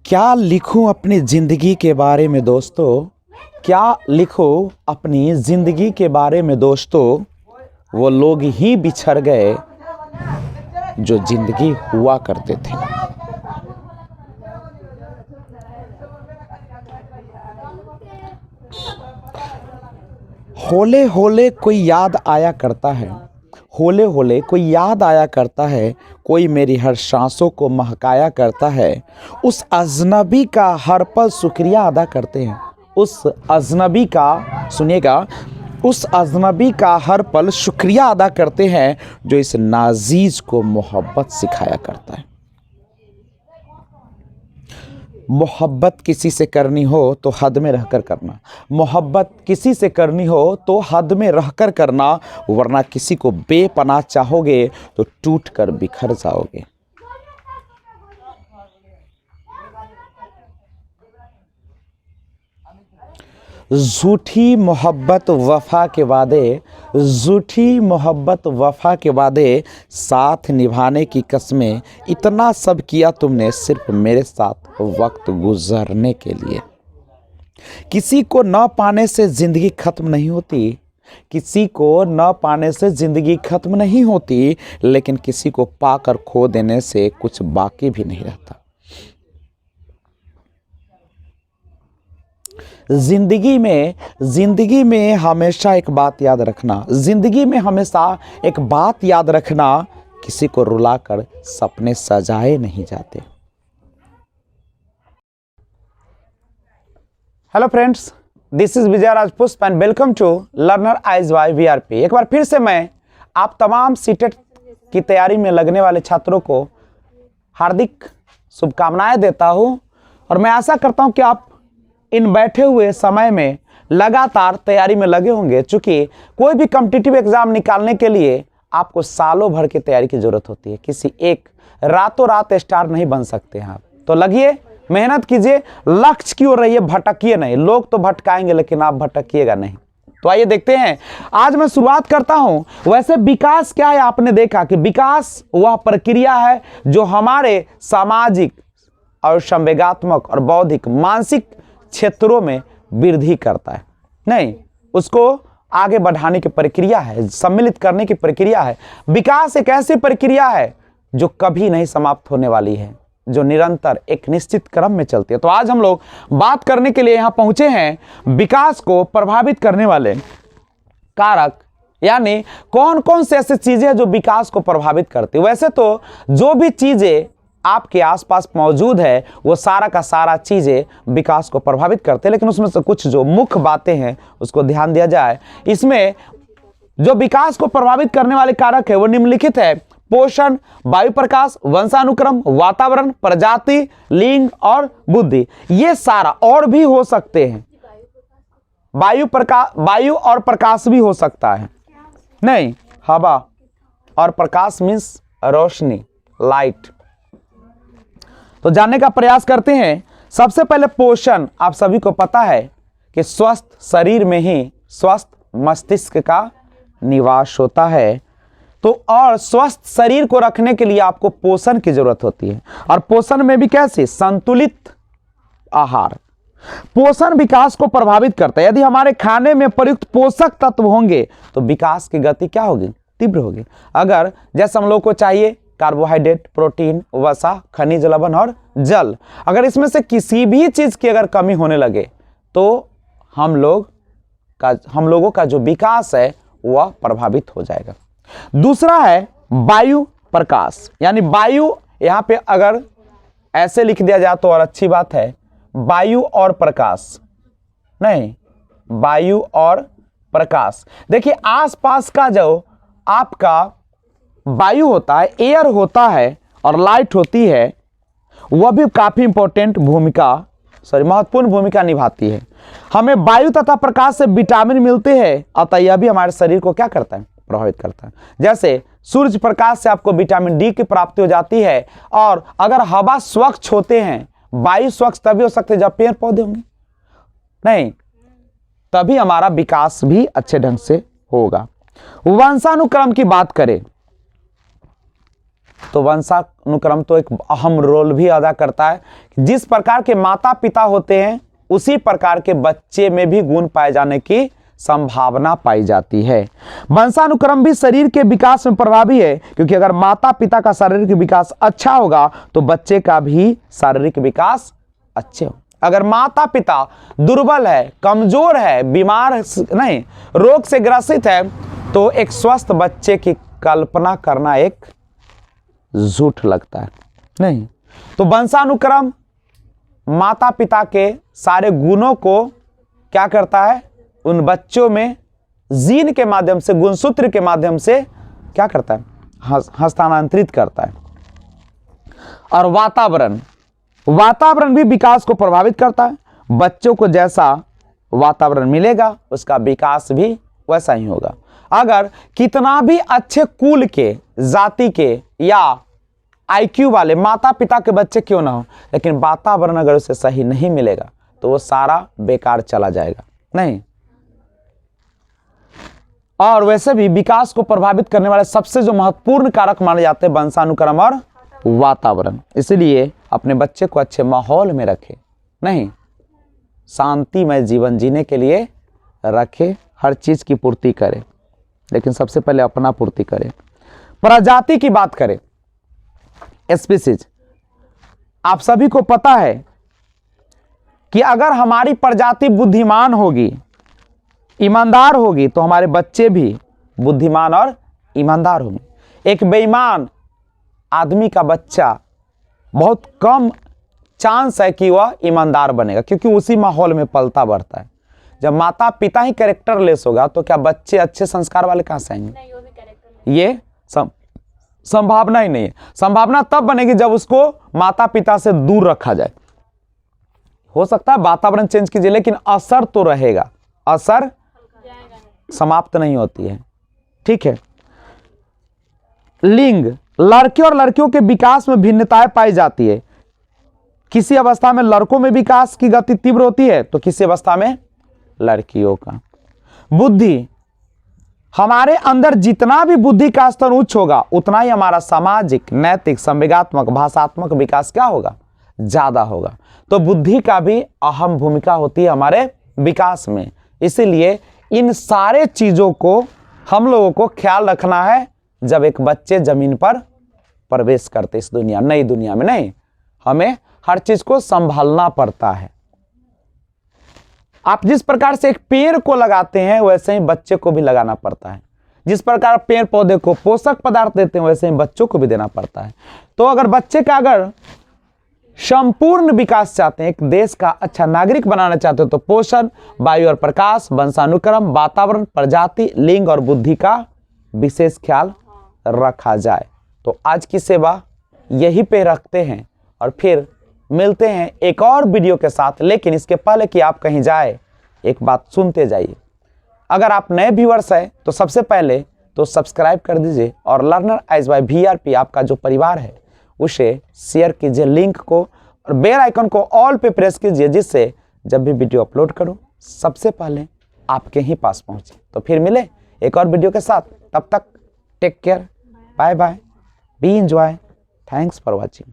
क्या लिखूं अपनी ज़िंदगी के बारे में दोस्तों, क्या लिखूं अपनी ज़िंदगी के बारे में दोस्तों। वो लोग ही बिछड़ गए जो ज़िंदगी हुआ करते थे। होले होले कोई याद आया करता है, होले होले कोई याद आया करता है, कोई मेरी हर सांसों को महकाया करता है। उस अजनबी का हर पल शुक्रिया अदा करते हैं। उस अजनबी का, सुनिएगा, उस अजनबी का हर पल शुक्रिया अदा करते हैं जो इस नाजीज को मोहब्बत सिखाया करता है। मोहब्बत किसी से करनी हो तो हद में रहकर करना, मोहब्बत किसी से करनी हो तो हद में रहकर करना, वरना किसी को बेपनाह चाहोगे तो टूट कर बिखर जाओगे। झूठी मोहब्बत वफा के वादे, झूठी मोहब्बत वफा के वादे, साथ निभाने की कसमें, इतना सब किया तुमने सिर्फ मेरे साथ वक्त गुजरने के लिए। किसी को न पाने से ज़िंदगी ख़त्म नहीं होती, किसी को न पाने से ज़िंदगी ख़त्म नहीं होती, लेकिन किसी को पाकर खो देने से कुछ बाकी भी नहीं रहता। ज़िंदगी में हमेशा एक बात याद रखना, ज़िंदगी में हमेशा एक बात याद रखना, किसी को रुलाकर सपने सजाए नहीं जाते। Hello friends, this is Vijay Rajpushp and welcome to learner eyes by VRP. एक बार फिर से मैं आप तमाम सीटेट की तैयारी में लगने वाले छात्रों को हार्दिक शुभकामनाएं देता हूं और मैं आशा करता हूं कि आप इन बैठे हुए समय में लगातार तैयारी में लगे होंगे। चूंकि कोई भी कॉम्पिटिटिव एग्जाम निकालने के लिए आपको सालों भर की तैयारी की जरूरत होती है, किसी एक रातों रात स्टार नहीं बन सकते हैं आप। तो लगिए, मेहनत कीजिए, लक्ष्य की ओर रहिए, भटकिए नहीं। लोग तो भटकाएंगे लेकिन आप भटकिएगा नहीं। तो आइए देखते हैं, आज मैं शुरुआत करता हूं। वैसे विकास क्या है? आपने देखा कि विकास वह प्रक्रिया है जो हमारे सामाजिक और संवेगात्मक और बौद्धिक मानसिक क्षेत्रों में वृद्धि करता है, नहीं, उसको आगे बढ़ाने की प्रक्रिया है, सम्मिलित करने की प्रक्रिया है। विकास एक ऐसी प्रक्रिया है जो कभी नहीं समाप्त होने वाली है, जो निरंतर एक निश्चित क्रम में चलती है। तो आज हम लोग बात करने के लिए यहां पहुंचे हैं विकास को प्रभावित करने वाले कारक, यानी कौन कौन से ऐसी चीजें हैं जो विकास को प्रभावित करती है। वैसे तो जो भी चीजें आपके आसपास मौजूद है वो सारा का सारा चीजें विकास को प्रभावित करते हैं, लेकिन उसमें से कुछ जो मुख्य बातें हैं उसको ध्यान दिया जाए। इसमें जो विकास को प्रभावित करने वाले कारक है वो निम्नलिखित है: पोषण, वायु प्रकाश, वंशानुक्रम, वातावरण, प्रजाति, लिंग और बुद्धि। ये सारा और भी हो सकते हैं। वायु और प्रकाश भी हो सकता है, नहीं, हवा और प्रकाश मीन्स रोशनी, लाइट। तो जानने का प्रयास करते हैं। सबसे पहले पोषण। आप सभी को पता है कि स्वस्थ शरीर में ही स्वस्थ मस्तिष्क का निवास होता है। तो और स्वस्थ शरीर को रखने के लिए आपको पोषण की जरूरत होती है, और पोषण में भी कैसे? संतुलित आहार। पोषण विकास को प्रभावित करता है। यदि हमारे खाने में प्रयुक्त पोषक तत्व होंगे तो विकास की गति क्या होगी? तीव्र होगी। अगर जैसे हम लोग को चाहिए कार्बोहाइड्रेट, प्रोटीन, वसा, खनिज लवण और जल, अगर इसमें से किसी भी चीज की अगर कमी होने लगे तो हम लोगों का जो विकास है वह प्रभावित हो जाएगा। दूसरा है वायु प्रकाश, यानी वायु, यहां पे अगर ऐसे लिख दिया जाए तो और अच्छी बात है, वायु और प्रकाश, नहीं, वायु और प्रकाश। देखिए, आसपास का जो आपका वायु होता है, एयर होता है और लाइट होती है, वह भी काफी महत्वपूर्ण भूमिका निभाती है। हमें वायु तथा प्रकाश से विटामिन मिलते हैं, अतः यह भी हमारे शरीर को क्या करता है? प्रभावित करता है। जैसे सूर्य प्रकाश से आपको विटामिन डी की प्राप्ति हो जाती है, और अगर हवा स्वच्छ होते हैं, वायु स्वच्छ तभी हो सकते जब पेड़ पौधे होंगे, नहीं, तभी हमारा विकास भी अच्छे ढंग से होगा। वंशानुक्रम की बात करें तो वंशानुक्रम तो एक अहम रोल भी अदा करता है। जिस प्रकार के माता पिता होते हैं उसी प्रकार के बच्चे में भी गुण पाए जाने की संभावना पाई जाती है। वंशानुक्रम भी शरीर के विकास में प्रभावी है, क्योंकि अगर माता पिता का शारीरिक विकास अच्छा होगा तो बच्चे का भी शारीरिक विकास अच्छे हो। अगर माता पिता दुर्बल है, कमजोर है, बीमार नहीं, रोग से ग्रसित है, तो एक स्वस्थ बच्चे की कल्पना करना एक झूठ लगता है। नहीं, तो वंशानुक्रम माता पिता के सारे गुणों को क्या करता है, उन बच्चों में जीन के माध्यम से, गुणसूत्र के माध्यम से क्या करता है, हस्तांतरित करता है। और वातावरण भी विकास को प्रभावित करता है। बच्चों को जैसा वातावरण मिलेगा उसका विकास भी वैसा ही होगा। अगर कितना भी अच्छे कुल के, जाति के या आईक्यू वाले माता पिता के बच्चे क्यों ना हो, लेकिन वातावरण अगर उसे सही नहीं मिलेगा तो वो सारा बेकार चला जाएगा। नहीं, और वैसे भी विकास को प्रभावित करने वाले सबसे जो महत्वपूर्ण कारक माने जाते हैं वंशानुक्रम और वातावरण। इसलिए अपने बच्चे को अच्छे माहौल में रखें, नहीं शांतिमय जीवन जीने के लिए रखें, हर चीज की पूर्ति करें, लेकिन सबसे पहले अपना पूर्ति करें। प्रजाति की बात करें, स्पीसीज, आप सभी को पता है कि अगर हमारी प्रजाति बुद्धिमान होगी, ईमानदार होगी, तो हमारे बच्चे भी बुद्धिमान और ईमानदार होंगे। एक बेईमान आदमी का बच्चा बहुत कम चांस है कि वह ईमानदार बनेगा, क्योंकि उसी माहौल में पलता बढ़ता है। जब माता पिता ही कैरेक्टरलेस होगा तो क्या बच्चे अच्छे संस्कार वाले कहां से आएंगे? ये संभावना ही नहीं है। संभावना तब बनेगी जब उसको माता पिता से दूर रखा जाए। हो सकता है वातावरण चेंज कीजिए, लेकिन असर तो रहेगा, असर समाप्त नहीं होती है। ठीक है। लिंग, लड़के और लड़कियों के विकास में भिन्नताएं पाई जाती है। किसी अवस्था में लड़कों में विकास की गति तीव्र होती है तो किसी अवस्था में लड़कियों का। बुद्धि, हमारे अंदर जितना भी बुद्धि का स्तर उच्च होगा उतना ही हमारा सामाजिक, नैतिक, संवेगात्मक, भाषात्मक विकास क्या होगा, ज्यादा होगा। तो बुद्धि का भी अहम भूमिका होती है हमारे विकास में। इसीलिए इन सारे चीजों को हम लोगों को ख्याल रखना है जब एक बच्चे जमीन पर प्रवेश करते इस दुनिया, नई दुनिया में। नहीं, हमें हर चीज को संभालना पड़ता है। आप जिस प्रकार से एक पेड़ को लगाते हैं वैसे ही बच्चे को भी लगाना पड़ता है। जिस प्रकार पेड़ पौधे को पोषक पदार्थ देते हैं वैसे ही बच्चों को भी देना पड़ता है। तो अगर बच्चे का अगर संपूर्ण विकास चाहते हैं, एक देश का अच्छा नागरिक बनाना चाहते हो, तो पोषण, वायु और प्रकाश, वंशानुक्रम, वातावरण, प्रजाति, लिंग और बुद्धि का विशेष ख्याल रखा जाए। तो आज की सेवा यही पे रखते हैं और फिर मिलते हैं एक और वीडियो के साथ। लेकिन इसके पहले कि आप कहीं जाए, एक बात सुनते जाइए। अगर आप नए व्यूअर्स हैं तो सबसे पहले तो सब्सक्राइब कर दीजिए और लर्नर आइज बाय वीआरपी आपका जो परिवार है उसे शेयर कीजिए लिंक को, और बेल आइकन को ऑल पे प्रेस कीजिए, जिससे जब भी वीडियो अपलोड करूं सबसे पहले आपके ही पास पहुंचे। तो फिर मिले एक और वीडियो के साथ, तब तक take care, bye bye, be enjoy, thanks for watching.